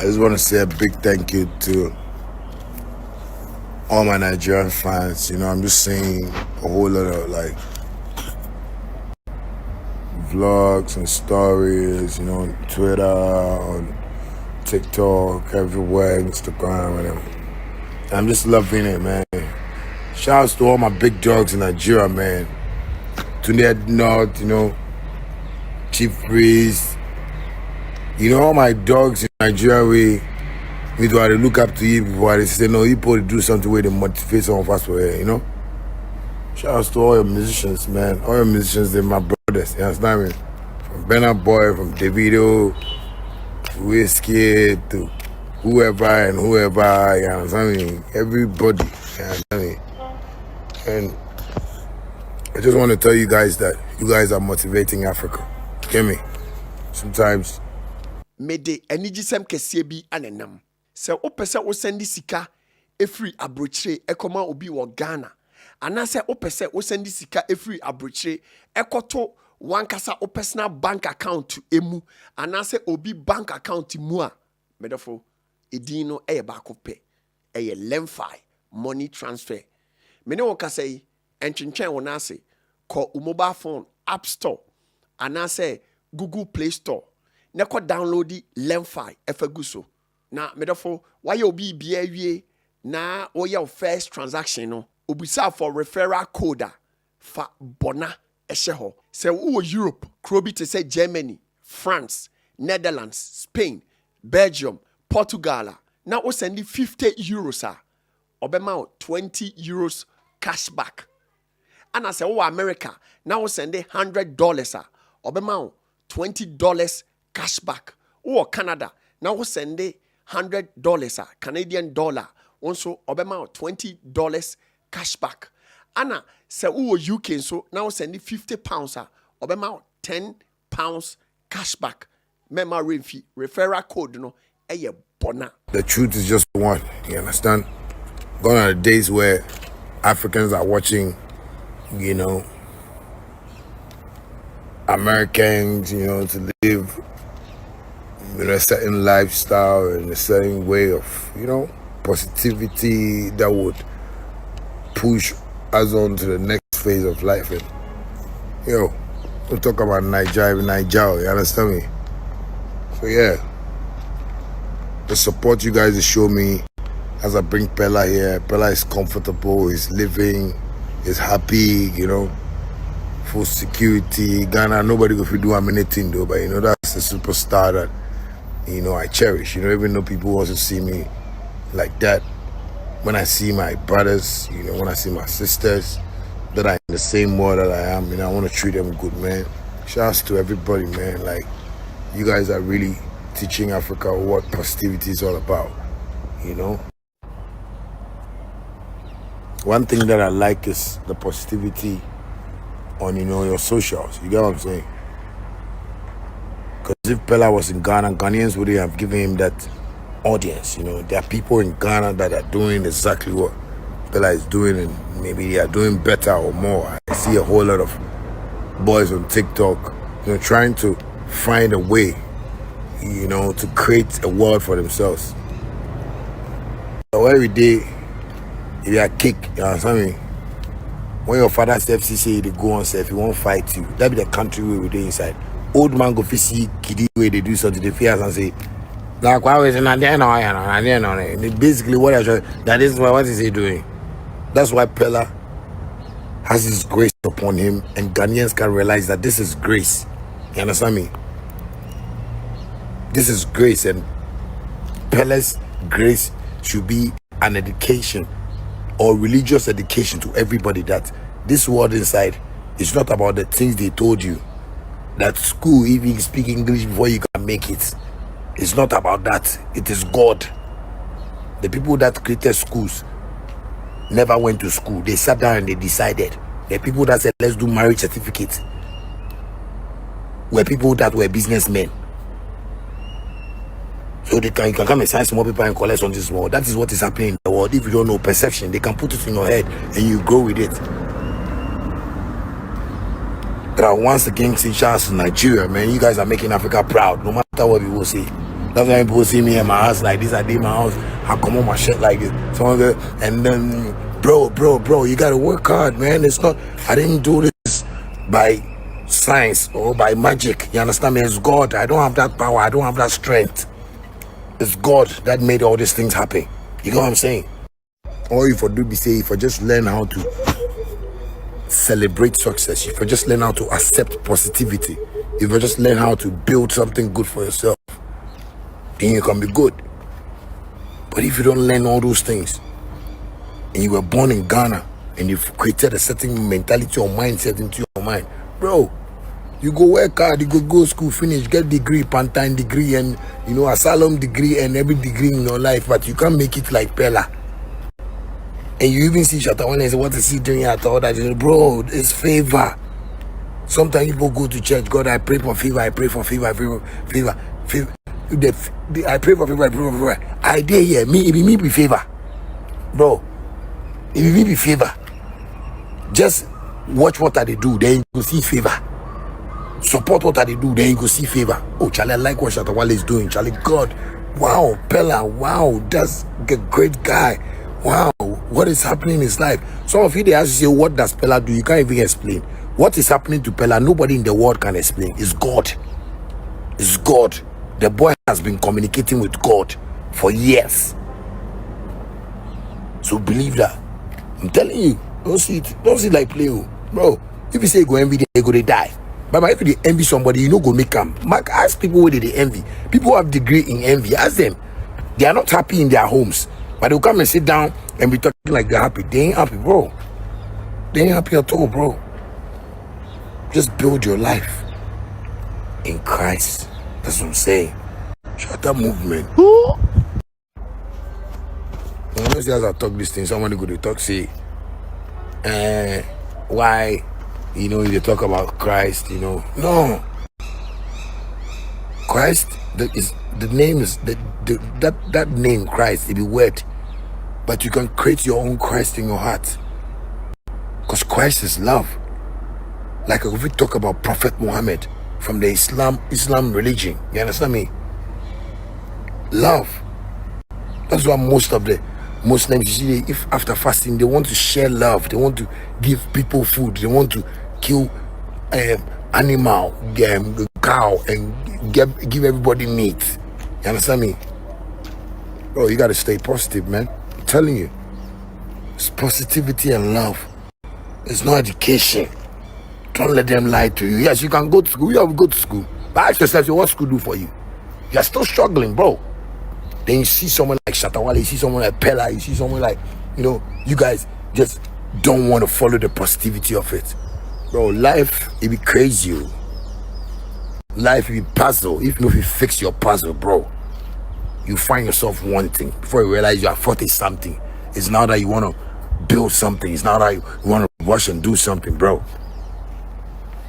just want to say a big thank you to all my Nigerian fans. I'm just seeing a whole lot of like vlogs and stories, on Twitter, on TikTok, everywhere, Instagram, whatever. I'm just loving it, man. Shout outs to all my big dogs in Nigeria, man. Tunde North, Chief Priest, all my dogs in Nigeria, we do to look up to you before they say, no, you probably do something where they motivate some of us for here, Shout outs to all your musicians, man. All your musicians, they're my brothers, you understand me? From Bonah Boy, from Davido, Whiskey, to whoever and whoever, you understand me? Everybody, you understand me? And I just want to tell you guys that you guys are motivating Africa. Get me? Sometimes. Mede enijisem kesie bi anenam. Se opese wo sendi sika efri abrochire ekoma obi wo Ghana. Anase opese wo sendi sika efri abrochire ekoto wankasa o personal bank account emu. Anase obi bank account mu a medofo edin no eye ba kope. Eye Lemfi money transfer. Mene wo kasei entwentwen wo na ase ko mobile phone app store anase Google Play Store. Neko download the Lemfi efeguso. Na medofo why obi bia wie na wo your first transaction no obisa for referral code fa Bonah ehye. Se wo Europe krobi te say Germany, France, Netherlands, Spain, Belgium, Portugal. Na wo send €50 obema 20 euros cashback. And I say oh America now wo send $100 obema $20 cashback. Or Canada now we send $100 Canadian dollar. Also obema $20 cashback. Anna say UK so now send £50 obema £10 cashback. Memory fee referral code no eye Bonah. The truth is just one. You understand? Gone are the days where Africans are watching, Americans, to live a certain lifestyle and a certain way of, positivity that would push us on to the next phase of life. And, we'll talk about Nigeria, you understand me? So, yeah. The support you guys show me as I bring Peller here. Peller is comfortable, he's living, he's happy, full security. Ghana, nobody go do anything though, but that's a superstar that I cherish. Even though people also see me like that, when I see my brothers, when I see my sisters that are in the same world that I am, I want to treat them good, man. Shouts to everybody, man. Like, you guys are really teaching Africa what positivity is all about, One thing that I like is the positivity on, your socials. You get what I'm saying? Because if Peller was in Ghana, Ghanaians wouldn't have given him that audience. There are people in Ghana that are doing exactly what Peller is doing, and maybe they are doing better or more. I see a whole lot of boys on TikTok, trying to find a way, to create a world for themselves. So every day, if you are kick, you understand me? When your father steps, he say they go on self, he won't fight you. That be the country where we do inside. Old man go see kiddie where they do something, they fear and say, like why was it basically what I try, that is what is he doing? That's why Peller has his grace upon him, and Ghanaians can realize that this is grace. You understand me? This is grace, and Peller's grace should be an education or religious education to everybody that this world inside is not about the things they told you. That school, if you speak English before you can make it, it's not about that. It is God. The people that created schools never went to school. They sat down and they decided. The people that said, let's do marriage certificates were people that were businessmen. So you can come and sign small people and collect something small. That is what is happening in the world. If you don't know perception, they can put it in your head and you go with it. But once again, say shouts to Nigeria, man. You guys are making Africa proud, no matter what people say. That's why people see me in my house like this. I did my house. I come on my shit like this. Someone go, and then, bro, you gotta work hard, man. It's not. I didn't do this by science or by magic. You understand me? It's God. I don't have that power. I don't have that strength. It's God that made all these things happen. You know what I'm saying? All you for do be say, if I just learn how to celebrate success, if you just learn how to accept positivity, if you just learn how to build something good for yourself, then you can be good. But if you don't learn all those things, and you were born in Ghana, and you've created a certain mentality or mindset into your mind, bro, you go work hard, you go school, finish, get degree, part-time degree, and asylum degree, and every degree in your life, but you can't make it like Peller. And you even see Shatta Wale and say, what is he doing at all that? Bro, it's favor. Sometimes people go to church, God, I pray for favor, I pray for favor. I pray for favor, I dare here, it be me favor. Bro, it be me favor. Just watch what they do, then you go see favor. Support what they do, then you go see favor. Oh, Charlie, I like what Shatta Wale is doing. Charlie, God, wow, Peller, wow, that's a great guy. Wow, what is happening in his life? Some of you, they ask you, say, what does Peller do? You can't even explain. What is happening to Peller, nobody in the world can explain. It's God. It's God. The boy has been communicating with God for years. So believe that. I'm telling you, don't see it like play, bro. If you say go envy, they go, they die. But if you envy somebody, you know go make them. Mark, ask people where they envy. People who have degree in envy, ask them. They are not happy in their homes, but they'll come and sit down and be talking like they're happy. They ain't happy, bro. They ain't happy at all, bro. Just build your life in Christ. That's what I'm saying. Shatta movement. When those guys are talk this thing, somebody go to talk, say, why, they talk about Christ, No. Christ, the name is, that name, Christ, it be weird. But you can create your own Christ in your heart. Because Christ is love. Like if we talk about Prophet Muhammad from the Islam religion, you understand me? Love. That's why most of the Muslims, you see, if after fasting, they want to share love. They want to give people food. They want to kill animal, cow, and give everybody meat. You understand me? Bro, you got to stay positive, man. I'm telling you. It's positivity and love. It's not education. Don't let them lie to you. Yes, you can go to school. You have to go to school. But ask yourself, what school do for you? You're still struggling, bro. Then you see someone like Shatta Wale, you see someone like Peller, you see someone like, you guys just don't want to follow the positivity of it. Bro, life, it be crazy. Life, it be puzzle. If you fix your puzzle, bro, you find yourself wanting. Before you realize you are 40-something. It's now that you want to build something. It's now that you want to rush and do something, bro.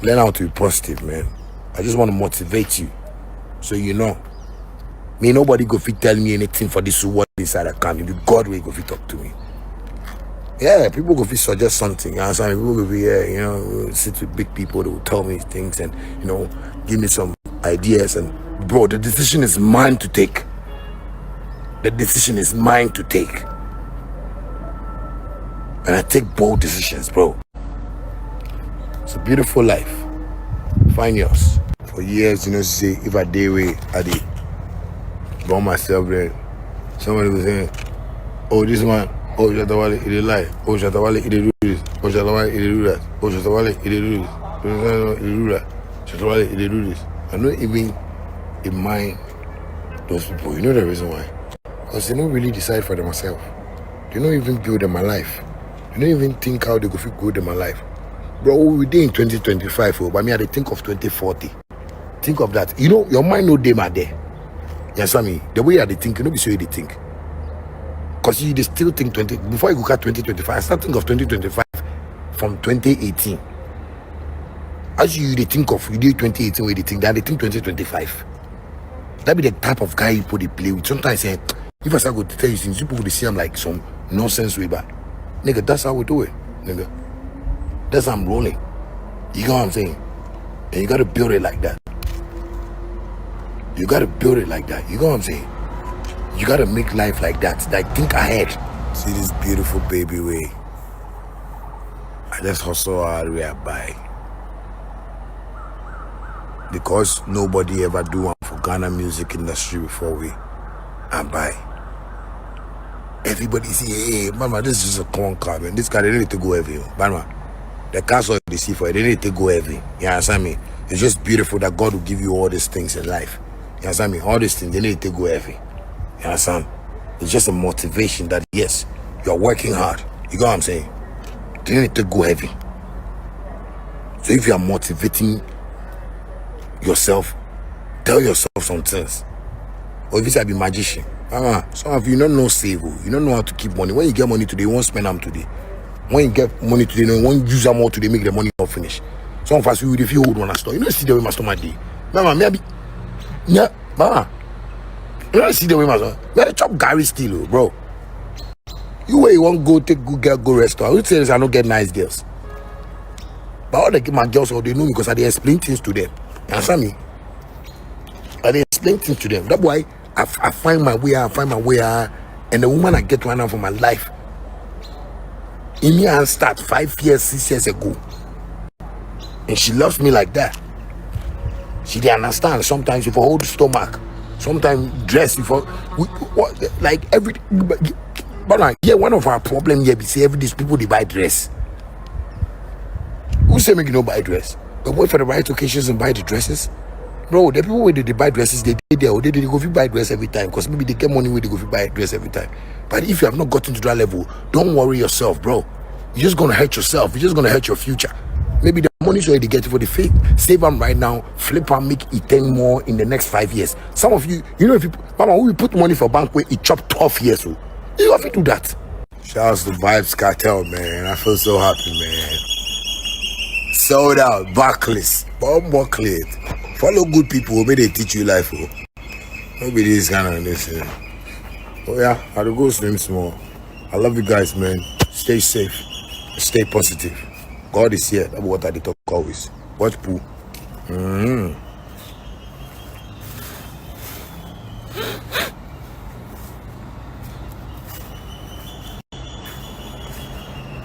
Learn how to be positive, man. I just want to motivate you. So you know. Me, nobody go fit tell me anything for this word inside a camp. If God will go fit talk to me. Yeah, people go fit suggest something. You understand? People go be sit with big people that will tell me things and give me some ideas. And bro, the decision is mine to take. The decision is mine to take. And I take bold decisions, bro. It's a beautiful life. Find yours. For years, say if I day away, I did. By myself there. Somebody was saying, oh, this one, oh, Shatta Wale, he did lie. Oh, Shatta Wale, he did do this. Oh, Shatta Wale, he did do that. Oh, Shatta Wale, he did do this. He did do that. Shatta Wale, he did do this. I don't even mind those people. You know the reason why? Because they don't really decide for themselves. They don't even build in my life. They don't even think how they go feel good in my life. Bro, we did in 2025, but me, I think of 2040. Think of that. Your mind no dem are there. You understand me? The way they think, be so they think. Because they still think before you go at 2025, I start think of 2025 from 2018. As you think of, you do 2018 where they think that, they think 2025. That be the type of guy you put the play with. Sometimes if I start going to tell you things, people will see I'm like some nonsense way back. Nigga, that's how we do it. Nigga. That's how I'm rolling. You know what I'm saying? And you gotta build it like that. You gotta build it like that. You know what I'm saying? You gotta make life like that. Like, think ahead. See this beautiful baby way. I just hustle hard where I buy. Because nobody ever do one for Ghana music industry before we and buy. Everybody say, hey, mama, this is just a corn car, man. This car, they need to go heavy. Mama, the cars all they see for it, they need to go heavy. You understand me? It's just beautiful that God will give you all these things in life. You understand me? All these things, they need to go heavy. You understand? It's just a motivation that, yes, you're working hard. You know what I'm saying? They need to go heavy. So if you are motivating yourself, tell yourself some things. Or if it's a magician, some of you don't know save, you don't know how to keep money. When you get money today, you won't spend them today. When you get money today, you won't use them all today, make the money not finish. Some of us, we if you hold one store, you don't see the way my stomach day. Mama, maybe, yeah, mama, you don't see the way my stomach. You chop Gary still, bro. You where you want go take good girl, go restaurant. I would say this, I don't get nice girls. But all my girls, they know me because I explain things to them. You understand me? I explain things to them. That's why I find my way out, and the woman I get right now for my life, in me and start 5 years, 6 years ago. And she loves me like that. She didn't understand. Sometimes you for hold the stomach. Sometimes dress you for like every. But yeah, one of our problem here be say every these people they buy dress. Who say make you no buy dress? But wait for the right occasions and buy the dresses. Bro, the people where they buy dresses, they go buy dress every time because maybe they get money where they go buy dress every time. But if you have not gotten to that level, don't worry yourself, bro. You're just gonna hurt yourself. You're just gonna hurt your future. Maybe the money's already getting for the fake. Save them right now, flip and make it 10 more in the next 5 years. Some of you, you know, if you mama, we put money for bank where it chop 12 years, so you have to do that. Shout out to Vybz Kartel, man. I feel so happy, man. Sold out, backless, bomb bucklet. Follow good people, maybe they teach you life. Oh. Maybe this kind of this. Oh yeah, I'll go swim small. I love you guys, man. Stay safe, stay positive. God is here. That's what I talk always. Watch pool.